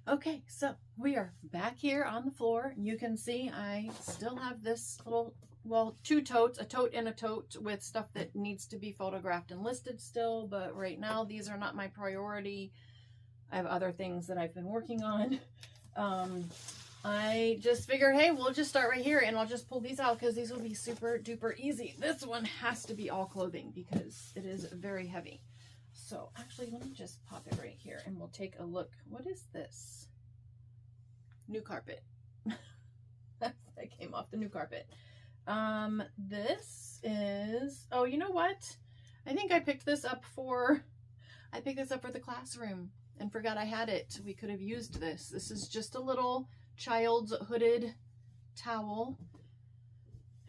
Okay, so we are back here on the floor. You can see I still have this little, well, two totes, a tote and a tote with stuff that needs to be photographed and listed still, but right now these are not my priority. I have other things that I've been working on. I just figured, hey, we'll just start right here and I'll just pull these out because these will be super duper easy. This one has to be all clothing because it is very heavy. So actually, let me just pop it right here and we'll take a look. What is this? New carpet. That came off the new carpet. This is, oh, you know what? I think I picked this up for the classroom and forgot I had it. We could have used this. This is just a little child's hooded towel.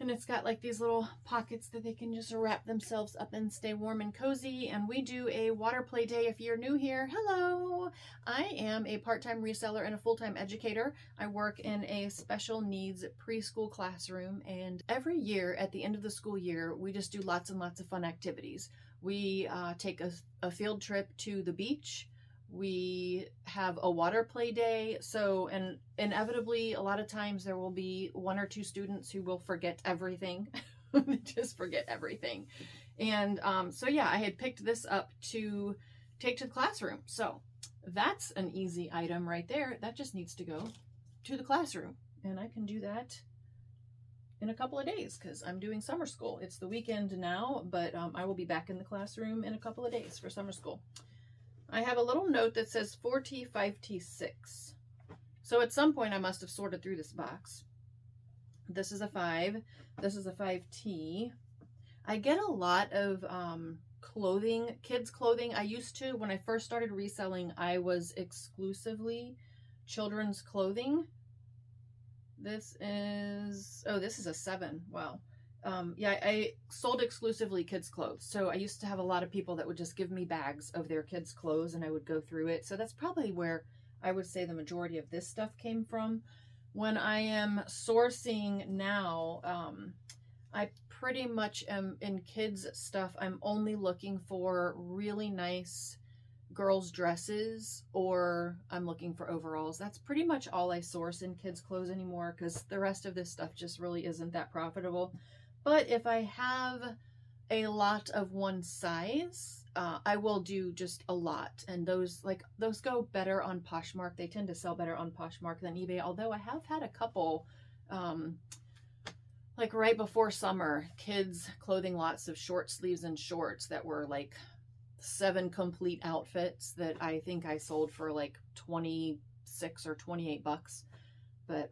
And it's got like these little pockets that they can just wrap themselves up and stay warm and cozy. And we do a water play day. If you're new here, hello. I am a part-time reseller and a full-time educator. I work in a special needs preschool classroom. And every year at the end of the school year, we just do lots and lots of fun activities. We take a field trip to the beach. We have a water play day. So, and inevitably, a lot of times there will be one or two students who will forget everything. Just forget everything. And so yeah, I had picked this up to take to the classroom. So that's an easy item right there. That just needs to go to the classroom. And I can do that in a couple of days because I'm doing summer school. It's the weekend now, but I will be back in the classroom in a couple of days for summer school. I have a little note that says 4T, 5T6. So at some point I must have sorted through this box. This is a 5. This is a 5T. I get a lot of clothing, kids clothing. I used to, when I first started reselling, I was exclusively children's clothing. This is, oh, this is a 7. Wow. Yeah, I sold exclusively kids' clothes. So I used to have a lot of people that would just give me bags of their kids' clothes and I would go through it. So that's probably where I would say the majority of this stuff came from. When I am sourcing now, I pretty much am in kids' stuff. I'm only looking for really nice girls' dresses or I'm looking for overalls. That's pretty much all I source in kids' clothes anymore because the rest of this stuff just really isn't that profitable. But if I have a lot of one size, I will do just a lot. And those go better on Poshmark. They tend to sell better on Poshmark than eBay. Although I have had a couple, like right before summer, kids clothing lots of short sleeves and shorts that were like 7 complete outfits that I think I sold for like 26 or 28 bucks. But,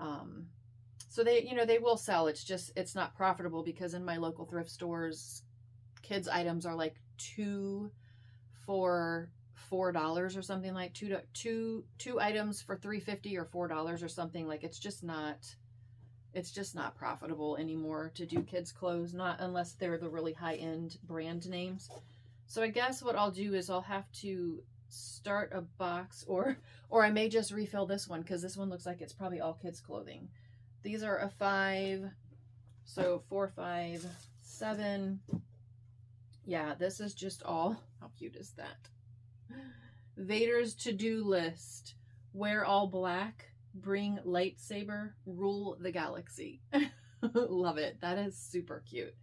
so they, you know, they will sell. It's just, it's not profitable because in my local thrift stores, kids items are like 2 for $4 or something, like two items for $3.50 or $4 or something. Like it's just not profitable anymore to do kids clothes, not unless they're the really high-end brand names. So I guess what I'll do is I'll have to start a box or I may just refill this one because this one looks like it's probably all kids clothing. These are a 5, so 4, 5, 7. Yeah, this is just all, how cute is that? Vader's to-do list. Wear all black, bring lightsaber, rule the galaxy. Love it. That is super cute.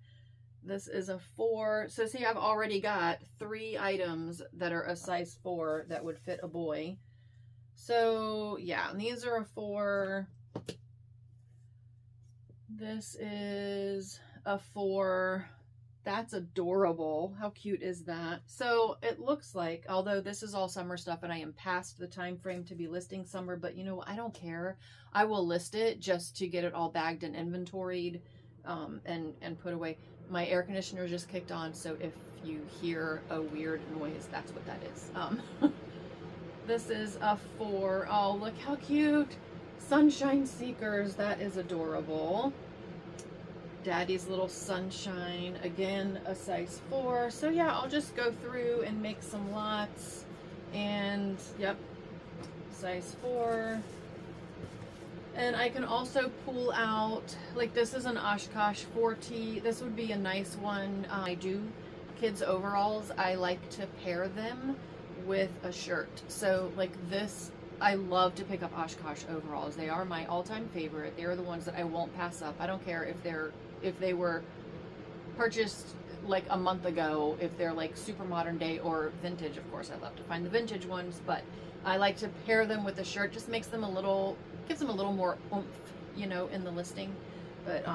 This is a 4. So see, I've already got 3 items that are a size 4 that would fit a boy. So yeah, and these are a 4. This is a 4. That's adorable. How cute is that? So it looks like, although this is all summer stuff and I am past the time frame to be listing summer, but you know, I don't care. I will list it just to get it all bagged and inventoried and put away. My air conditioner just kicked on, so if you hear a weird noise, that's what that is. This is a 4. Oh, look how cute. Sunshine Seekers. That is adorable. Daddy's little sunshine, again a size 4. So yeah, I'll just go through and make some lots. And yep, size 4. And I can also pull out, like this is an Oshkosh 4T. This would be a nice one. I do kids overalls. I like to pair them with a shirt. So like this I love to pick up Oshkosh overalls. They are my all-time favorite. They are the ones that I won't pass up. I don't care if they were purchased like a month ago, if they're like super modern day or vintage. Of course, I love to find the vintage ones, but I like to pair them with the shirt. Just makes them gives them a little more oomph, you know, in the listing. But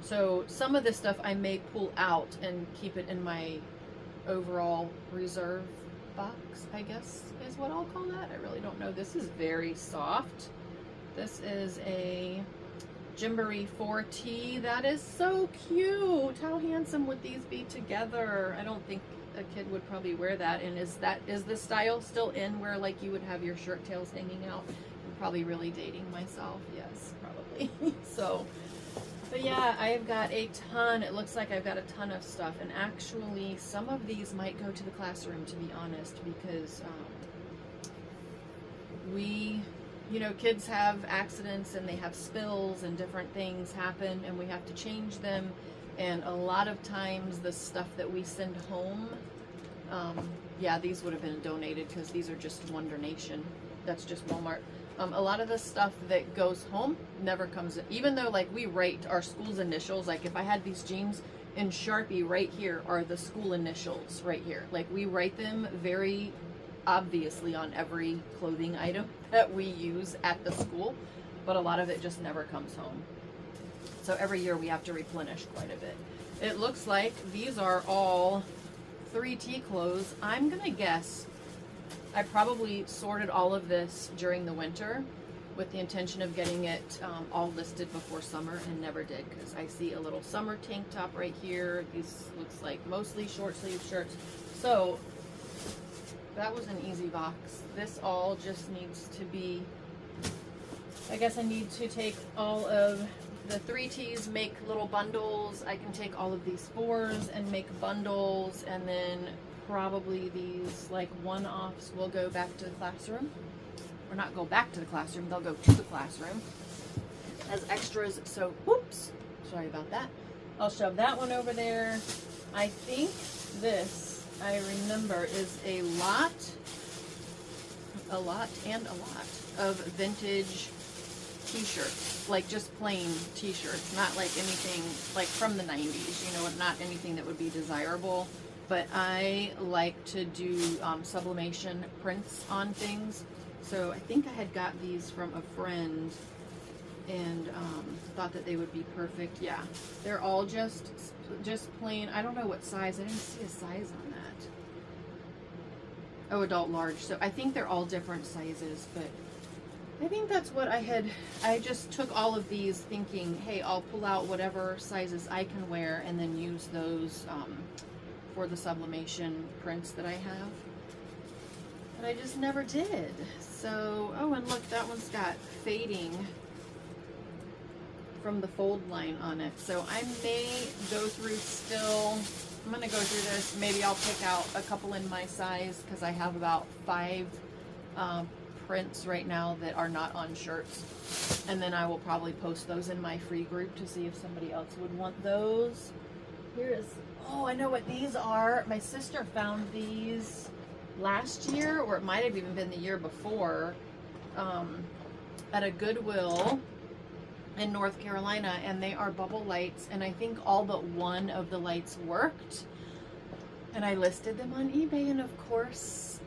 so some of this stuff I may pull out and keep it in my overall reserve box, I guess is what I'll call that. I really don't know. This is very soft. This is a Gymboree 4T. That is so cute. How handsome would these be together? I don't think a kid would probably wear that. And is the style still in where like you would have your shirt tails hanging out? I'm probably really dating myself. Yes, probably. So, but yeah, I've got a ton. It looks like I've got a ton of stuff. And actually, some of these might go to the classroom, to be honest, because you know, kids have accidents and they have spills and different things happen and we have to change them. And a lot of times the stuff that we send home, yeah, these would have been donated because these are just one donation. That's just Walmart. A lot of the stuff that goes home never comes in. Even though like we write our school's initials, like if I had these jeans in Sharpie right here are the school initials right here. Like we write them very obviously on every clothing item that we use at the school, but a lot of it just never comes home. So every year we have to replenish quite a bit. It looks like these are all 3T clothes. I'm gonna guess I probably sorted all of this during the winter with the intention of getting it all listed before summer and never did, because I see a little summer tank top right here. These looks like mostly short sleeve shirts. So that was an easy box. This all just needs to be, I guess I need to take all of the 3Ts, make little bundles. I can take all of these 4s and make bundles, and then probably these like one-offs will go back to the classroom. Or not go back to the classroom, they'll go to the classroom as extras. So, whoops, sorry about that. I'll shove that one over there. I think this, I remember, is a lot of vintage t-shirts, like just plain t-shirts, not like anything like from the 90s, you know, not anything that would be desirable. But I like to do sublimation prints on things. So I think I had got these from a friend and thought that they would be perfect. Yeah, they're all just plain. I don't know what size. I didn't see a size on that. Oh, adult large. So I think they're all different sizes, but I think that's what I had. I just took all of these thinking, hey, I'll pull out whatever sizes I can wear and then use those for the sublimation prints that I have. But I just never did. So, oh, and look, that one's got fading from the fold line on it. So I may go through still. I'm going to go through this. Maybe I'll pick out a couple in my size because I have about 5 prints right now that are not on shirts. And then I will probably post those in my free group to see if somebody else would want those. Here's, oh, I know what these are. My sister found these last year, or it might have even been the year before, at a Goodwill in North Carolina, and they are bubble lights, and I think all but one of the lights worked, and I listed them on eBay, and of course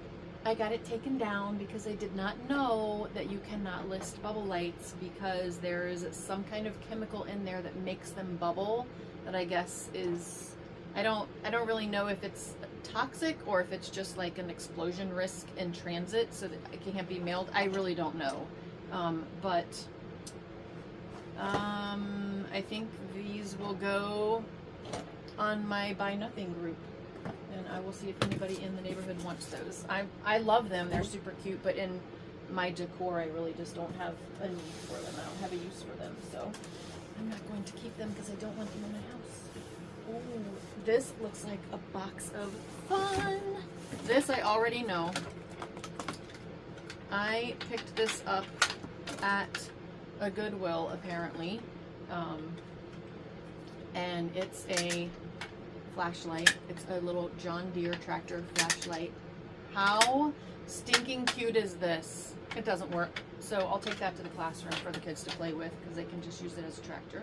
I got it taken down because I did not know that you cannot list bubble lights because there is some kind of chemical in there that makes them bubble that I guess is, I don't really know if it's toxic or if it's just like an explosion risk in transit so that it can't be mailed. I really don't know. But I think these will go on my Buy Nothing group, and I will see if anybody in the neighborhood wants those. I love them. They're super cute, but in my decor, I really just don't have a need for them. I don't have a use for them, so I'm not going to keep them because I don't want them in my house. Oh, this looks like a box of fun. This I already know. I picked this up at a Goodwill, apparently. And it's a flashlight. It's a little John Deere tractor flashlight. How stinking cute is this? it doesn't work. So I'll take that to the classroom for the kids to play with because they can just use it as a tractor.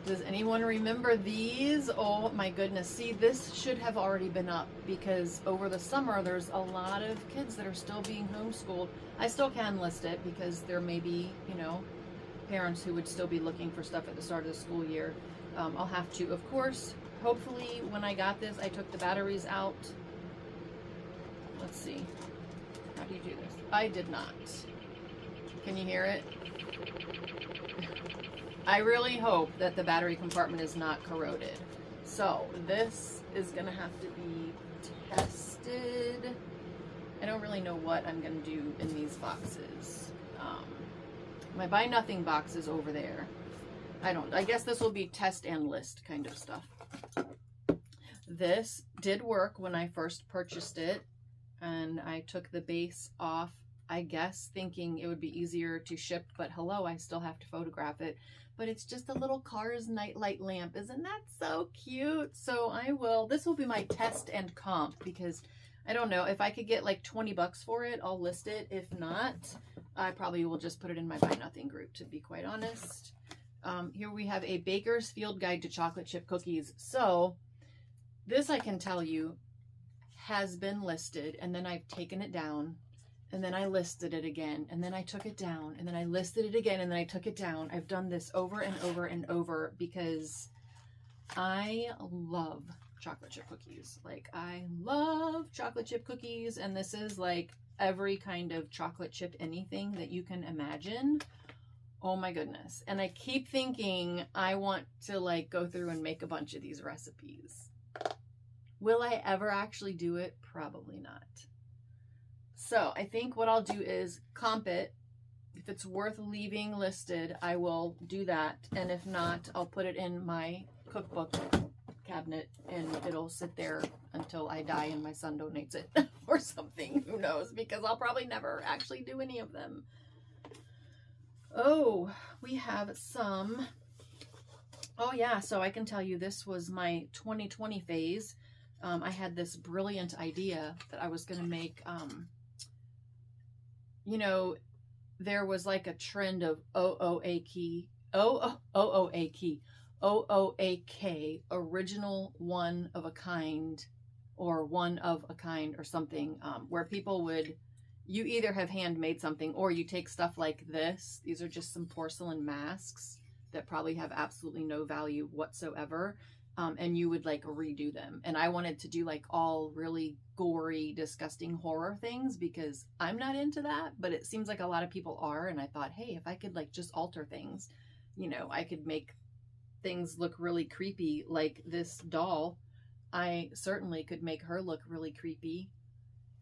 Does anyone remember these? Oh my goodness. See, this should have already been up because over the summer there's a lot of kids that are still being homeschooled. I still can list it because there may be, you know, parents who would still be looking for stuff at the start of the school year. I'll have to, of course, hopefully when I got this, I took the batteries out. Let's see. How do you do this? I did not. Can you hear it? I really hope that the battery compartment is not corroded. So this is gonna have to be tested. I don't really know what I'm gonna do in these boxes. My buy nothing box is over there. I guess this will be test and list kind of stuff. This did work when I first purchased it, and I took the base off, I guess, thinking it would be easier to ship, but hello, I still have to photograph it. But it's just a little Cars nightlight lamp. Isn't that so cute? So this will be my test and comp, because I don't know, if I could get like 20 bucks for it, I'll list it. If not, I probably will just put it in my buy nothing group, to be quite honest. Here we have a Baker's Field Guide to Chocolate Chip Cookies. So this, I can tell you, has been listed, and then I've taken it down, and then I listed it again, and then I took it down, and then I listed it again, and then I took it down. I've done this over and over and over because I love chocolate chip cookies. Like, I love chocolate chip cookies, and this is like every kind of chocolate chip anything that you can imagine. Oh my goodness. And I keep thinking I want to like go through and make a bunch of these recipes. Will I ever actually do it? Probably not. So I think what I'll do is comp it. If it's worth leaving listed, I will do that. And if not, I'll put it in my cookbook cabinet and it'll sit there until I die and my son donates it or something. Who knows? Because I'll probably never actually do any of them. Oh, we have some. Oh yeah, so I can tell you this was my 2020 phase. I had this brilliant idea that I was going to make, you know, there was like a trend of OOAK, original one of a kind, or one of a kind or something, where people would, you either have handmade something or you take stuff like this. These are just some porcelain masks that probably have absolutely no value whatsoever. And you would like redo them. And I wanted to do like all really gory, disgusting horror things because I'm not into that, but it seems like a lot of people are. And I thought, hey, if I could like just alter things, you know, I could make things look really creepy. Like this doll, I certainly could make her look really creepy.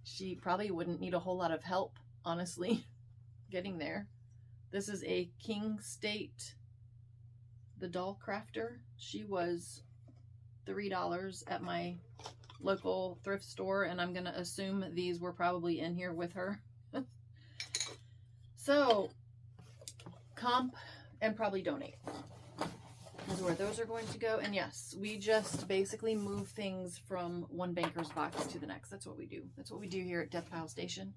She probably wouldn't need a whole lot of help, honestly, getting there. This is a King State, the doll crafter. She was $3 at my local thrift store, and I'm gonna assume these were probably in here with her. So comp and probably donate is where those are going to go. And yes, we just basically move things from one banker's box to the next. That's what we do. That's what we do here at Deathpile Station.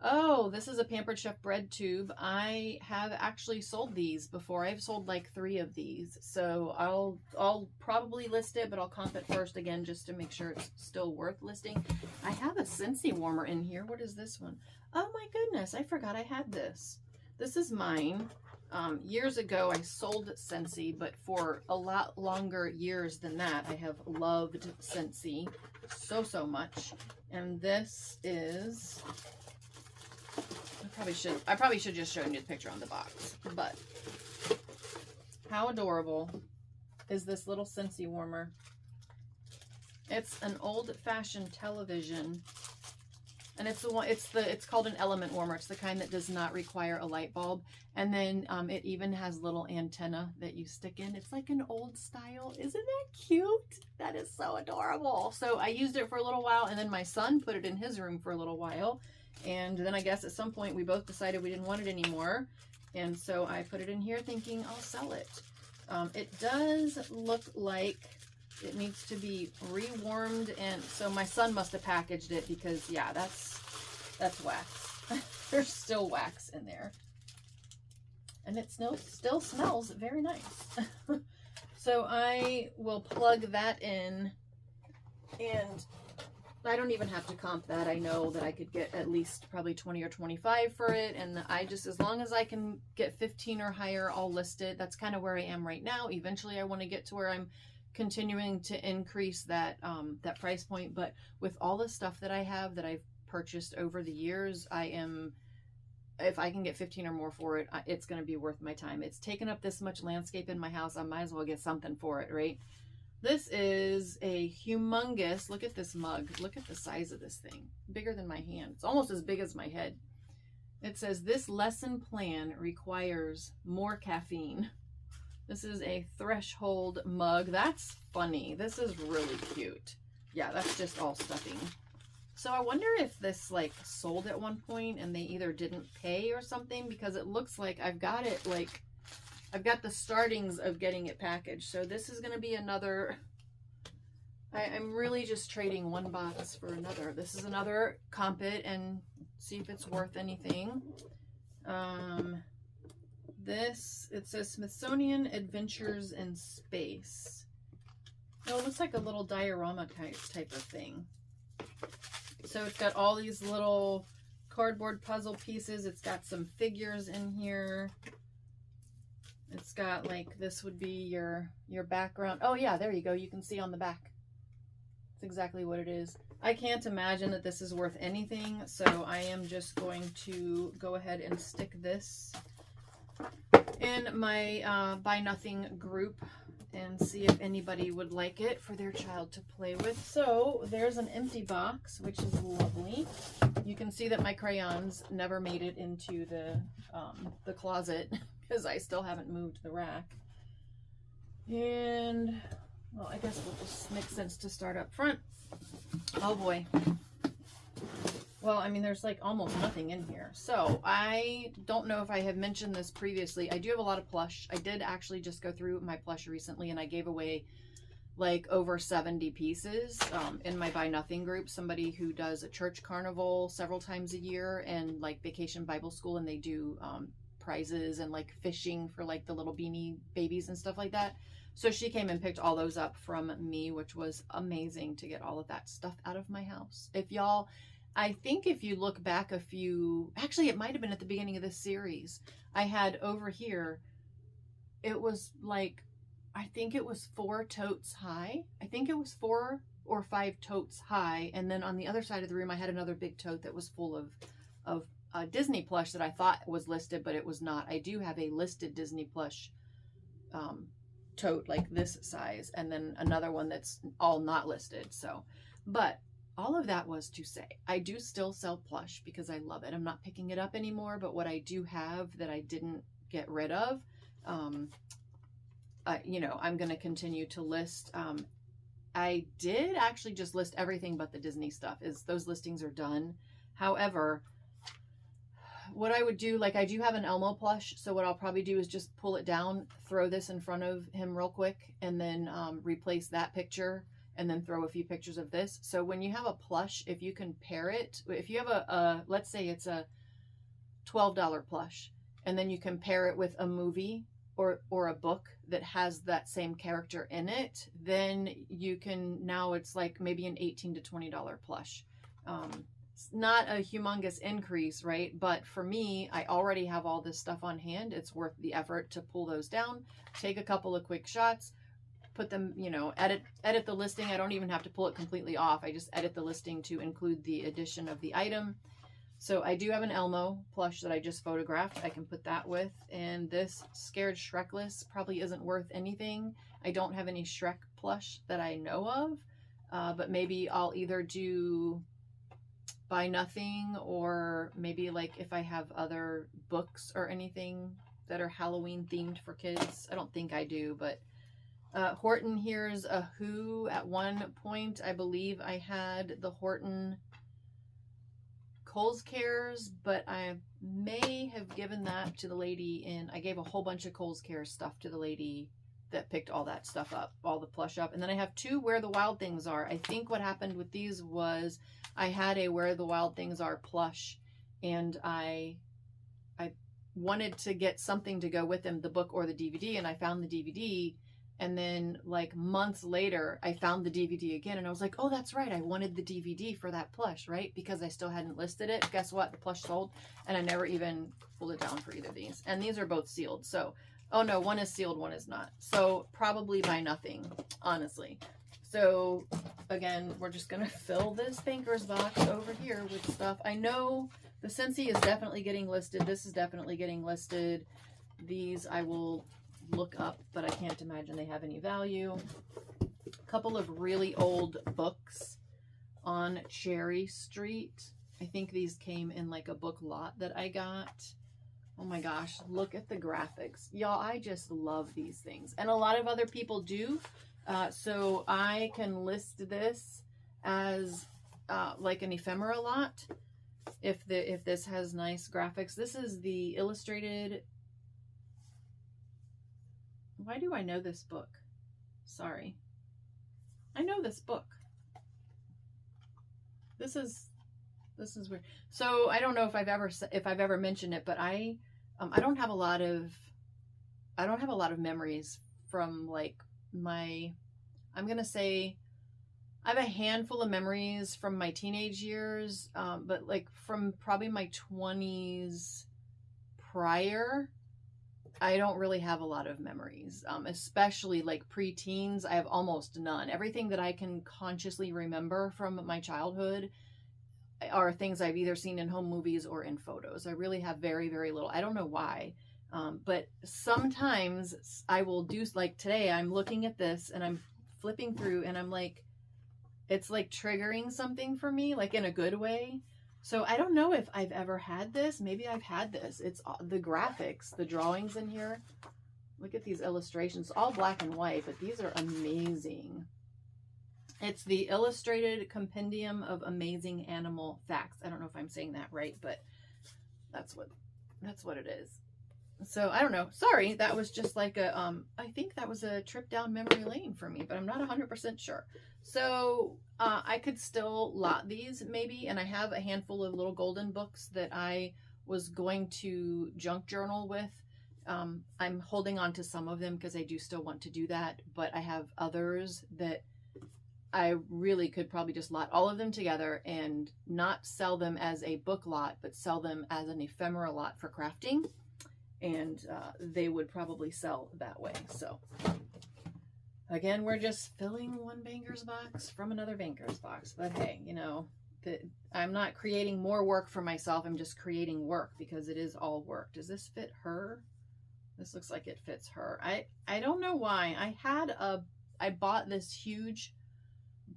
Oh, this is a Pampered Chef bread tube. I have actually sold these before. I've sold like 3 of these. So I'll probably list it, but I'll comp it first again just to make sure it's still worth listing. I have a Scentsy warmer in here. What is this one? Oh my goodness, I forgot I had this. This is mine. Years ago, I sold Scentsy, but for a lot longer years than that, I have loved Scentsy so much. And this is... I probably should just show you the picture on the box, but how adorable is this little Scentsy warmer? It's an old-fashioned television, and it's the one. It's called an element warmer. It's the kind that does not require a light bulb, and then it even has little antenna that you stick in. It's like an old style. Isn't that cute? That is so adorable. So I used it for a little while, and then my son put it in his room for a little while. And then I guess at some point we both decided we didn't want it anymore. And so I put it in here thinking I'll sell it. It does look like it needs to be rewarmed. And so my son must have packaged it because, yeah, that's That's wax. There's still wax in there. And it still smells very nice. So I will plug that in, and I don't even have to comp that. I know that I could get at least probably 20 or 25 for it. And I just, as long as I can get 15 or higher, I'll list it. That's kind of where I am right now. Eventually I want to get to where I'm continuing to increase that, that price point. But with all the stuff that I have that I've purchased over the years, I am, if I can get 15 or more for it, it's going to be worth my time. It's taken up this much landscape in my house. I might as well get something for it, right? This is a humongous, look at this mug. Look at the size of this thing. Bigger than my hand. It's almost as big as my head. It says, this lesson plan requires more caffeine. This is a threshold mug. That's funny. This is really cute. Yeah, that's just all stuffing. So I wonder if this like sold at one point and they either didn't pay or something, because it looks like I've got it like, I've got the startings of getting it packaged. So this is going to be another, I'm really just trading one box for another. This is another comp it and see if it's worth anything. This, it says Smithsonian Adventures in Space. Oh, it looks like a little diorama type of thing. So it's got all these little cardboard puzzle pieces. It's got some figures in here. It's got like, this would be your background. Oh yeah, there you go. You can see on the back. It's exactly what it is. I can't imagine that this is worth anything. So I am just going to go ahead and stick this in my Buy Nothing group and see if anybody would like it for their child to play with. So there's an empty box, which is lovely. You can see that my crayons never made it into the closet because I still haven't moved the rack. And, well, I guess we'll just make sense to start up front. Oh boy. Well, I mean, there's like almost nothing in here. So I don't know if I have mentioned this previously. I do have a lot of plush. I did actually just go through my plush recently, and I gave away like over 70 pieces in my Buy Nothing group. Somebody who does a church carnival several times a year and like Vacation Bible School, and they do prizes and like fishing for like the little beanie babies and stuff like that. So she came and picked all those up from me, which was amazing to get all of that stuff out of my house. If y'all, I think if you look back a few, actually it might have been at the beginning of this series, I had over here, it was like, I think it was 4 totes high. I think it was 4 or 5 totes high. And then on the other side of the room, I had another big tote that was full of Disney plush that I thought was listed, but it was not. I do have a listed Disney plush tote like this size, and then another one that's all not listed. So, but all of that was to say, I do still sell plush because I love it. I'm not picking it up anymore, but what I do have that I didn't get rid of, you know, I'm going to continue to list. I did actually just list everything but the Disney stuff. Those listings are done. However, what I would do, like I do have an Elmo plush, so what I'll probably do is just pull it down, throw this in front of him real quick, and then replace that picture, and then throw a few pictures of this. So when you have a plush, if you can pair it, if you have a let's say it's a $12 plush, and then you can pair it with a movie or a book that has that same character in it, then you can, now it's like maybe an $18 to $20 plush. It's not a humongous increase, right? But for me, I already have all this stuff on hand. It's worth the effort to pull those down, take a couple of quick shots, put them, you know, edit the listing. I don't even have to pull it completely off. I just edit the listing to include the addition of the item. So I do have an Elmo plush that I just photographed. I can put that with, and this Scared Shrekless probably isn't worth anything. I don't have any Shrek plush that I know of, but maybe I'll either do Buy Nothing, or maybe like if I have other books or anything that are Halloween themed for kids. I don't think I do, but Horton Hears a Who. At one point, I believe I had the Horton Kohl's Cares, but I may have given that to the lady I gave a whole bunch of Kohl's Cares stuff to the lady that picked all that stuff up, all the plush up. And then I have 2 Where the Wild Things Are. I think what happened with these was I had a Where the Wild Things Are plush, and I wanted to get something to go with them, the book or the DVD, and I found the DVD. And then like months later, I found the DVD again, and I was like, oh, that's right. I wanted the DVD for that plush, right? Because I still hadn't listed it. Guess what? The plush sold, and I never even pulled it down for either of these. And these are both sealed. So, oh no, one is sealed, one is not. So probably buy nothing, honestly. So again, we're just going to fill this banker's box over here with stuff. I know the Scentsy is definitely getting listed. This is definitely getting listed. These I will look up, but I can't imagine they have any value. A couple of really old books on Cherry Street. I think these came in like a book lot that I got. Oh my gosh, look at the graphics. Y'all, I just love these things. And a lot of other people do. So I can list this as like an ephemera lot. If this has nice graphics. This is the illustrated. Why do I know this book? Sorry. I know this book. This is weird. So I don't know if I've ever mentioned it, but I don't have a lot of memories from like I'm gonna say I have a handful of memories from my teenage years, but like from probably my 20s prior, I don't really have a lot of memories, especially like pre-teens. I have almost none. Everything that I can consciously remember from my childhood are things I've either seen in home movies or in photos. I really have very, very little. I don't know why, but sometimes I will do, like today, I'm looking at this and I'm flipping through and I'm like, it's like triggering something for me, like in a good way. So I don't know if I've ever had this. Maybe I've had this. It's the graphics, the drawings in here. Look at these illustrations, all black and white, but these are amazing. It's the Illustrated Compendium of Amazing Animal Facts. I don't know if I'm saying that right, but that's what it is. So I don't know. Sorry, that was just like a, I think that was a trip down memory lane for me, but I'm not 100% sure. So I could still lot these maybe, and I have a handful of little golden books that I was going to junk journal with. I'm holding on to some of them because I do still want to do that, but I have others that I really could probably just lot all of them together and not sell them as a book lot, but sell them as an ephemera lot for crafting. And they would probably sell that way. So again, we're just filling one banker's box from another banker's box. But hey, you know, I'm not creating more work for myself. I'm just creating work because it is all work. Does this fit her? This looks like it fits her. I don't know why. I bought this huge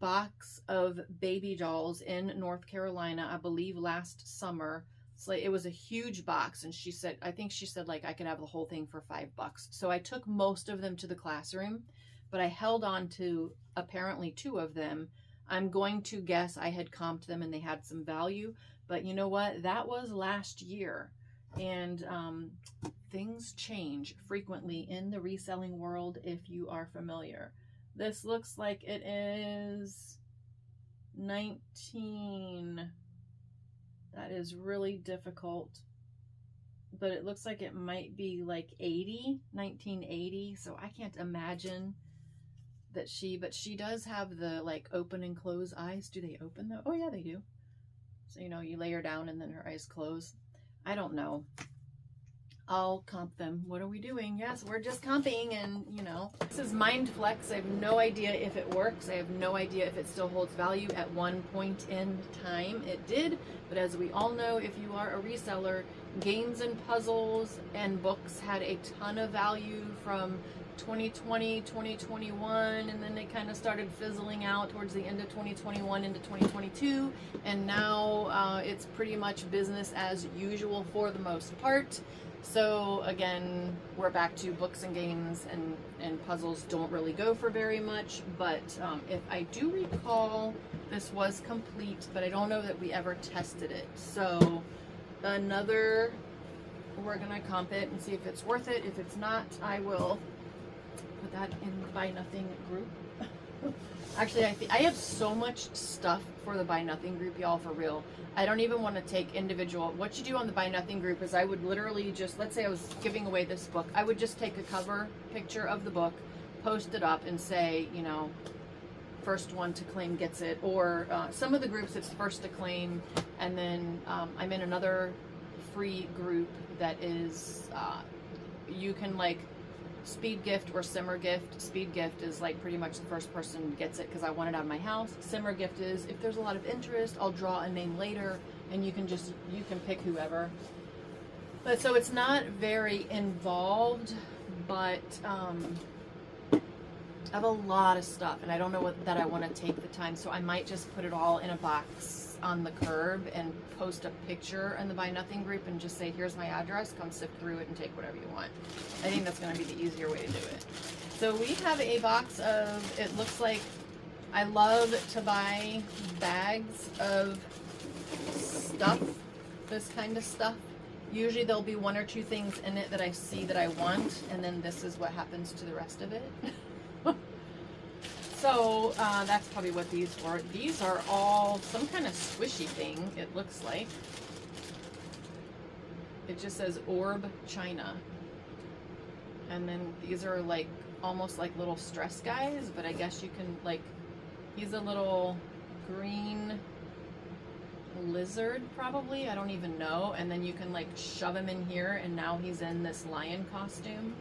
box of baby dolls in North Carolina, I believe last summer. So it was a huge box, and she said, I think she said like I could have the whole thing for $5. So I took most of them to the classroom, but I held on to apparently 2 of them. I'm going to guess I had comped them and they had some value, but you know what? That was last year, and things change frequently in the reselling world if you are familiar. This looks like it is 19. That is really difficult, but it looks like it might be like 1980. So I can't imagine that but she does have the like open and close eyes. Do they open though? Oh yeah, they do. So, you know, you lay her down and then her eyes close. I don't know. I'll comp them. What are we doing? Yes, we're just comping, and you know, this is Mind Flex. I have no idea if it works. I have no idea if it still holds value. At one point in time it did, but as we all know, if you are a reseller, games and puzzles and books had a ton of value from 2020, 2021, and then they kind of started fizzling out towards the end of 2021 into 2022, and now it's pretty much business as usual for the most part. So again, we're back to books and games, and puzzles don't really go for very much, but if I do recall, this was complete, but I don't know that we ever tested it. So we're gonna comp it and see if it's worth it. If it's not, I will put that in the Buy Nothing group. Actually, I have so much stuff for the Buy Nothing group, y'all, for real. I don't even want to take individual. What you do on the Buy Nothing group is I would literally just, let's say I was giving away this book. I would just take a cover picture of the book, post it up and say, you know, first one to claim gets it. Or some of the groups it's first to claim. And then I'm in another free group that is, you can like speed gift or simmer gift. Speed gift is like pretty much the first person gets it because I want it out of my house. Simmer gift is if there's a lot of interest, I'll draw a name later and you can pick whoever. But so it's not very involved, but I have a lot of stuff and I don't know that I want to take the time, so I might just put it all in a box on the curb and post a picture in the Buy Nothing group and just say, here's my address, come sift through it and take whatever you want. I think that's going to be the easier way to do it. So we have a box of, it looks like, I love to buy bags of stuff, this kind of stuff. Usually there'll be one or two things in it that I see that I want, and then this is what happens to the rest of it. So that's probably what these were. These are all some kind of squishy thing, it looks like. It just says Orb China. And then these are like almost like little stress guys, but I guess you can like, he's a little green lizard probably, I don't even know. And then you can like shove him in here and now he's in this lion costume.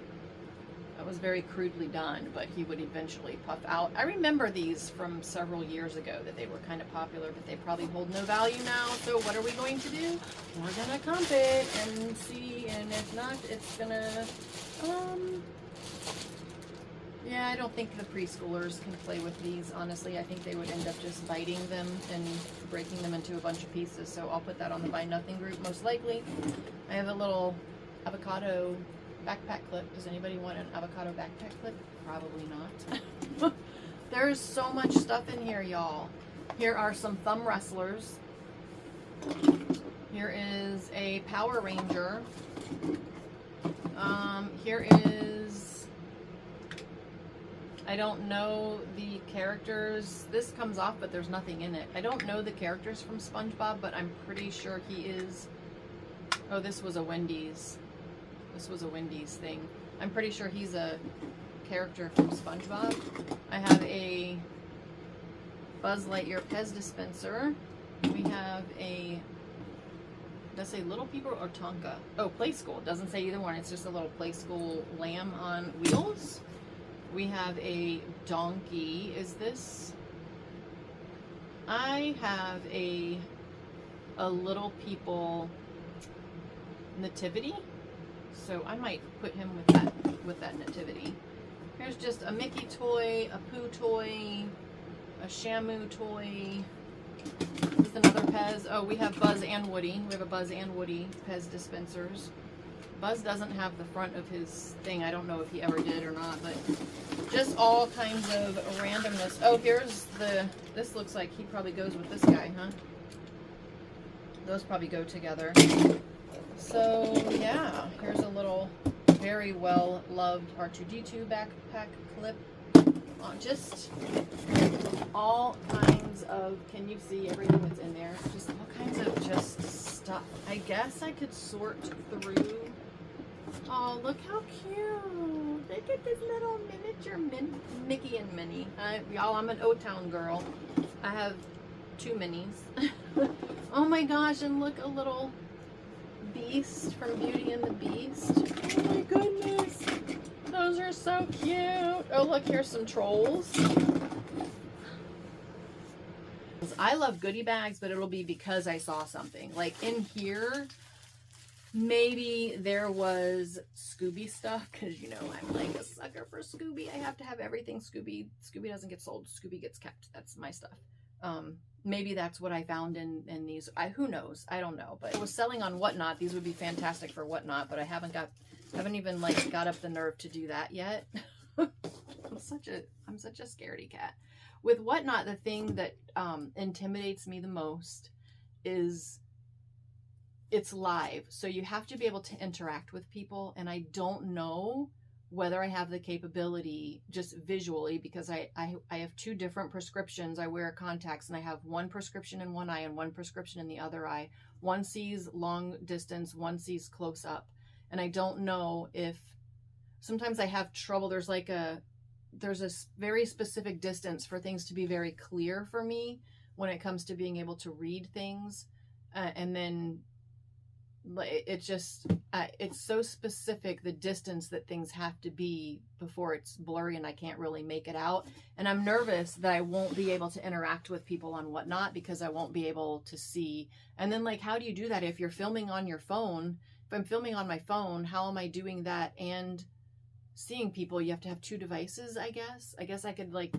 That was very crudely done, but he would eventually puff out. I remember these from several years ago that they were kind of popular, but they probably hold no value now. So what are we going to do? We're gonna comp it and see, and if not, it's gonna, yeah, I don't think the preschoolers can play with these, honestly. I think they would end up just biting them and breaking them into a bunch of pieces. So I'll put that on the Buy Nothing group, most likely. I have a little avocado backpack clip. Does anybody want an avocado backpack clip? Probably not. There's so much stuff in here, y'all. Here are some thumb wrestlers. Here is a Power Ranger. Here is, I don't know the characters. This comes off, but there's nothing in it. I don't know the characters from SpongeBob, but I'm pretty sure he is. Oh, this was a Wendy's. This was a Wendy's thing. I'm pretty sure he's a character from SpongeBob. I have a Buzz Lightyear Pez dispenser. We have a, does it say Little People or Tonka? Oh, Play School. It doesn't say either one. It's just a little Play School lamb on wheels. We have a donkey. Is this? I have a Little People nativity. So I might put him with that nativity. Here's just a Mickey toy, a Pooh toy, a Shamu toy. This is another Pez. Oh, we have Buzz and Woody. We have a Buzz and Woody Pez dispensers. Buzz doesn't have the front of his thing. I don't know if he ever did or not, but just all kinds of randomness. Oh, here's this looks like he probably goes with this guy, huh? Those probably go together. So yeah, here's a little very well loved R2-D2 backpack clip. Just all kinds of, can you see everything that's in there? Just all kinds of just stuff. I guess I could sort through. Oh, look how cute. Look at this little miniature Mickey and Minnie. Y'all, I'm an O-Town girl. I have 2 minis. Oh my gosh, and look, a little Beast from Beauty and the Beast. Oh my goodness. Those are so cute. Oh, look, here's some trolls. I love goodie bags, but it'll be because I saw something. Like in here, maybe there was Scooby stuff, because, you know, I'm like a sucker for Scooby. I have to have everything Scooby. Scooby doesn't get sold. Scooby gets kept. That's my stuff. Maybe that's what I found in these. who knows? I don't know. But it was selling on Whatnot. These would be fantastic for Whatnot, but I haven't even like got up the nerve to do that yet. I'm such a scaredy cat. With Whatnot, the thing that intimidates me the most is it's live. So you have to be able to interact with people, and I don't know whether I have the capability just visually, because I have 2 different prescriptions. I wear contacts and I have one prescription in one eye and one prescription in the other eye. One sees long distance, one sees close up. And I don't know if, sometimes I have trouble. There's a very specific distance for things to be very clear for me when it comes to being able to read things. And then it's just, it's so specific, the distance that things have to be before it's blurry and I can't really make it out. And I'm nervous that I won't be able to interact with people on Whatnot because I won't be able to see. And then like, how do you do that if you're filming on your phone? If I'm filming on my phone, how am I doing that and seeing people? You have to have 2 devices, I guess. I guess I could like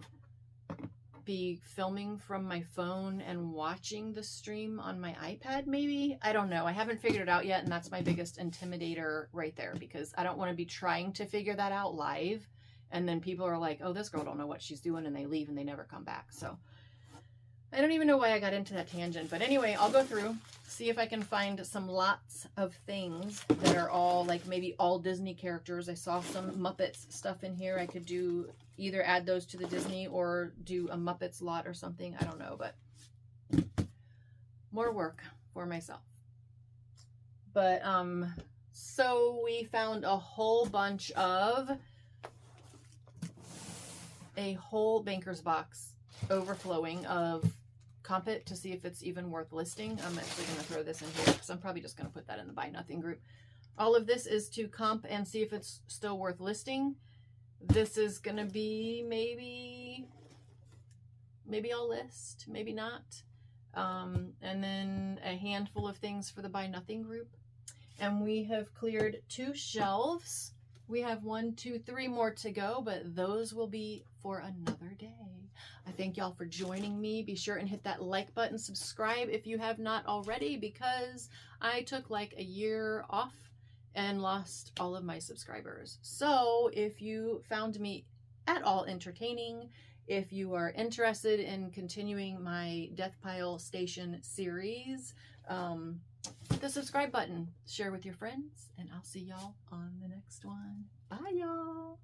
be filming from my phone and watching the stream on my iPad, maybe. I don't know. I haven't figured it out yet, and that's my biggest intimidator right there, because I don't want to be trying to figure that out live and then people are like, oh, this girl don't know what she's doing, and they leave and they never come back. So I don't even know why I got into that tangent, but anyway, I'll go through, see if I can find some lots of things that are all like maybe all Disney characters. I saw some Muppets stuff in here. I could do either add those to the Disney or do a Muppets lot or something. I don't know, but more work for myself. But so we found a whole bunch of banker's box overflowing of Comp It to see if it's even worth listing. I'm actually going to throw this in here because I'm probably just going to put that in the Buy Nothing group. All of this is to comp and see if it's still worth listing. This is going to be maybe I'll list, maybe not. And then a handful of things for the Buy Nothing group. And we have cleared 2 shelves. We have 1, 2, 3 more to go, but those will be for another day. I thank y'all for joining me. Be sure and hit that like button, subscribe if you have not already, because I took like a year off and lost all of my subscribers. So if you found me at all entertaining, if you are interested in continuing my Deathpile Station series, hit the subscribe button, share with your friends, and I'll see y'all on the next one. Bye, y'all.